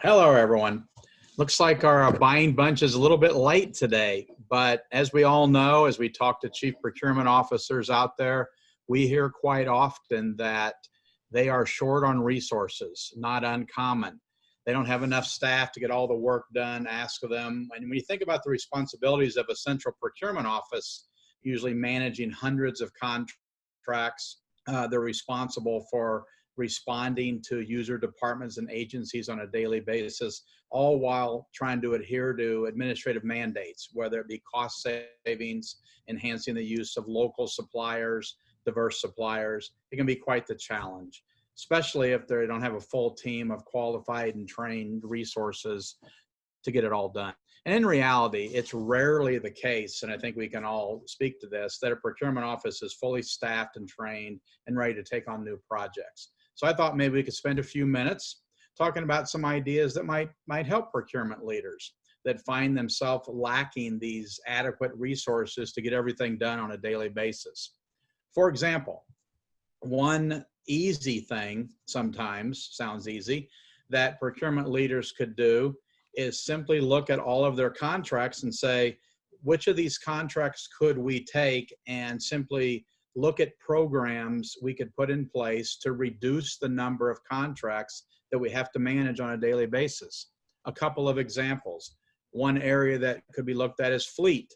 Hello, everyone. Looks like our buying bunch is a little bit late today, but as we all know, as we talk to chief procurement officers out there, we hear quite often that they are short on resources, not uncommon. They don't have enough staff to get all the work done, ask them. And when you think about the responsibilities of a central procurement office, usually managing hundreds of contracts, they're responsible for responding to user departments and agencies on a daily basis, all while trying to adhere to administrative mandates, whether it be cost savings, enhancing the use of local suppliers, diverse suppliers. It can be quite the challenge, especially if they don't have a full team of qualified and trained resources to get it all done. And in reality, it's rarely the case, and I think we can all speak to this, that a procurement office is fully staffed and trained and ready to take on new projects. So I thought maybe we could spend a few minutes talking about some ideas that might help procurement leaders that find themselves lacking these adequate resources to get everything done on a daily basis. For example, one easy thing, sometimes sounds easy, that procurement leaders could do is simply look at all of their contracts and say, which of these contracts could we take and simply look at programs we could put in place to reduce the number of contracts that we have to manage on a daily basis. A couple of examples. One area that could be looked at is fleet,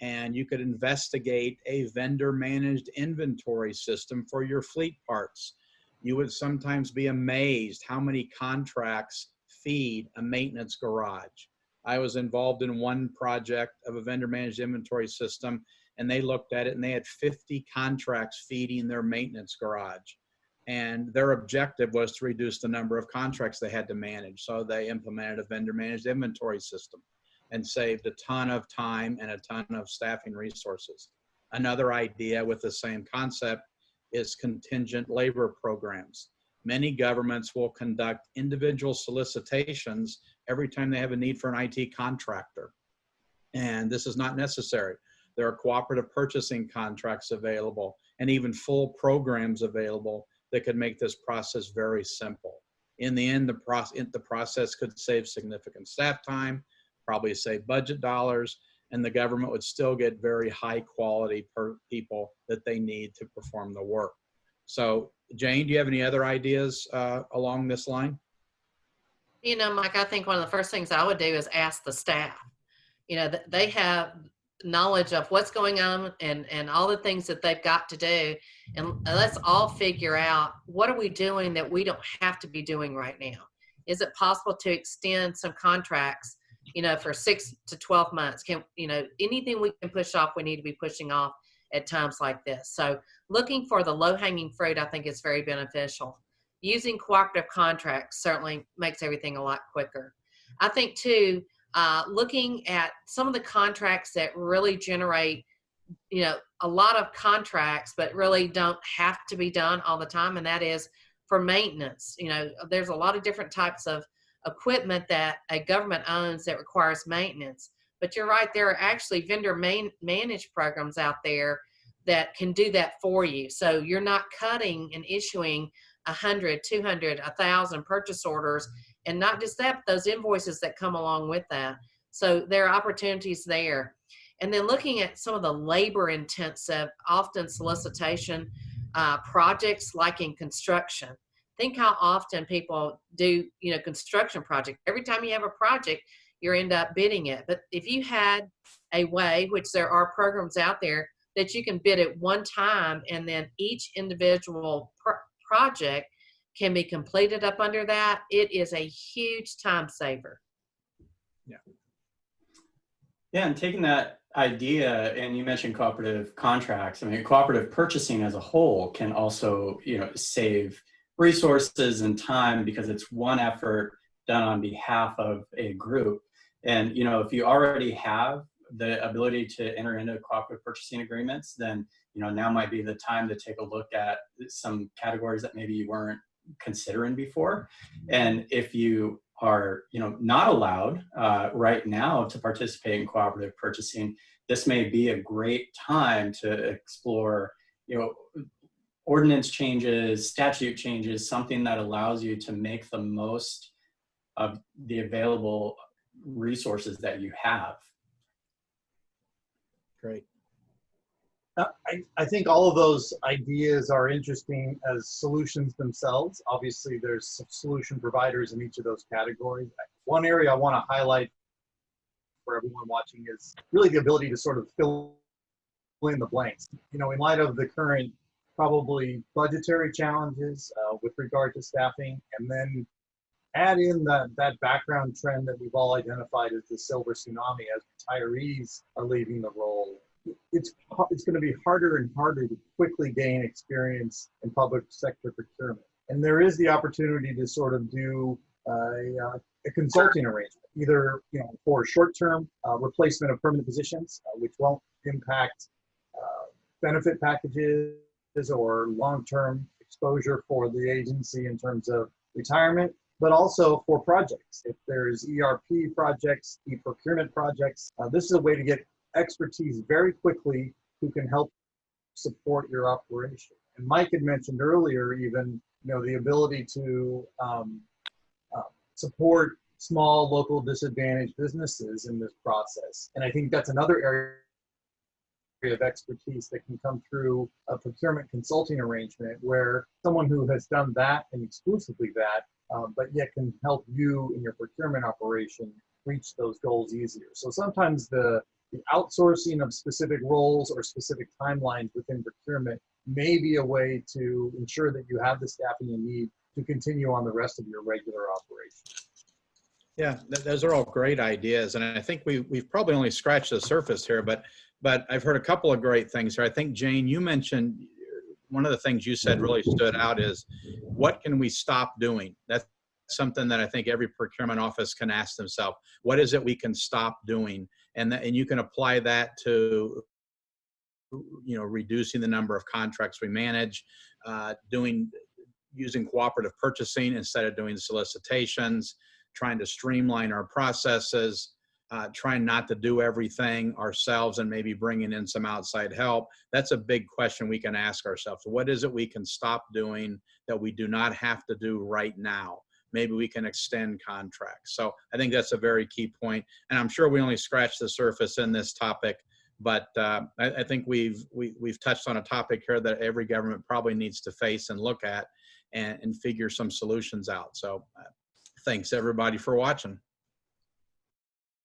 and you could investigate a vendor managed inventory system for your fleet parts. You would sometimes be amazed how many contracts feed a maintenance garage. I was involved in one project of a vendor managed inventory system, and they looked at it and they had 50 contracts feeding their maintenance garage. And their objective was to reduce the number of contracts they had to manage. So they implemented a vendor managed inventory system and saved a ton of time and a ton of staffing resources. Another idea with the same concept is contingent labor programs. Many governments will conduct individual solicitations every time they have a need for an IT contractor. And this is not necessary. There are cooperative purchasing contracts available and even full programs available that could make this process very simple. In the end, the process could save significant staff time, probably save budget dollars, and the government would still get very high quality people that they need to perform the work. So Jane, do you have any other ideas along this line? You know, Mike, I think one of the first things I would do is ask the staff. You know, they have knowledge of what's going on and all the things that they've got to do. And let's all figure out, what are we doing that we don't have to be doing right now? Is it possible to extend some contracts, you know, for 6 to 12 months? Can, you know, anything we can push off, we need to be pushing off at times like this. So looking for the low-hanging fruit, I think, is very beneficial. Using cooperative contracts certainly makes everything a lot quicker. I think too, looking at some of the contracts that really generate, you know, a lot of contracts, but really don't have to be done all the time, and that is for maintenance. You know, there's a lot of different types of equipment that a government owns that requires maintenance. But you're right, there are actually vendor managed programs out there that can do that for you. So you're not cutting and issuing 100, 200, 1,000 purchase orders, and not just that, but those invoices that come along with that. So there are opportunities there. And then looking at some of the labor intensive, often solicitation projects like in construction. Think how often people do, you know, construction project. Every time you have a project, you end up bidding it. But if you had a way, which there are programs out there, that you can bid at one time and then each individual project can be completed up under that, it is a huge time saver. Yeah. Yeah, and taking that idea, and you mentioned cooperative contracts, I mean, cooperative purchasing as a whole can also, you know, save resources and time because it's one effort done on behalf of a group. And, you know, if you already have the ability to enter into cooperative purchasing agreements, then, you know, now might be the time to take a look at some categories that maybe you weren't considering before. And if you are, you know, not allowed right now to participate in cooperative purchasing, this may be a great time to explore, you know, ordinance changes, statute changes, something that allows you to make the most of the available resources that you have. Great. I think all of those ideas are interesting as solutions themselves. Obviously, there's some solution providers in each of those categories. One area I want to highlight for everyone watching is really the ability to sort of fill in the blanks. You know, in light of the current probably budgetary challenges with regard to staffing, and then add in that background trend that we've all identified as the silver tsunami as retirees are leaving the role. It's going to be harder and harder to quickly gain experience in public sector procurement. And there is the opportunity to sort of do a consulting arrangement, either for short-term replacement of permanent positions, which won't impact benefit packages or long-term exposure for the agency in terms of retirement, but also for projects. If there's ERP projects, e-procurement projects, this is a way to get expertise very quickly who can help support your operation. And Mike had mentioned earlier even, the ability to support small local disadvantaged businesses in this process. And I think that's another area of expertise that can come through a procurement consulting arrangement where someone who has done that and exclusively that, but yet can help you in your procurement operation reach those goals easier. So sometimes the outsourcing of specific roles or specific timelines within procurement may be a way to ensure that you have the staffing you need to continue on the rest of your regular operation. Yeah, those are all great ideas. And I think we've probably only scratched the surface here, but I've heard a couple of great things here. I think, Jane, you mentioned one of the things you said really stood out is, what can we stop doing? That's something that I think every procurement office can ask themselves. What is it we can stop doing? And you can apply that to, reducing the number of contracts we manage, using cooperative purchasing instead of doing solicitations, trying to streamline our processes, trying not to do everything ourselves and maybe bringing in some outside help. That's a big question we can ask ourselves. What is it we can stop doing that we do not have to do right now? Maybe we can extend contracts. So I think that's a very key point. And I'm sure we only scratched the surface in this topic, but I think we've touched on a topic here that every government probably needs to face and look at and figure some solutions out. So thanks everybody for watching.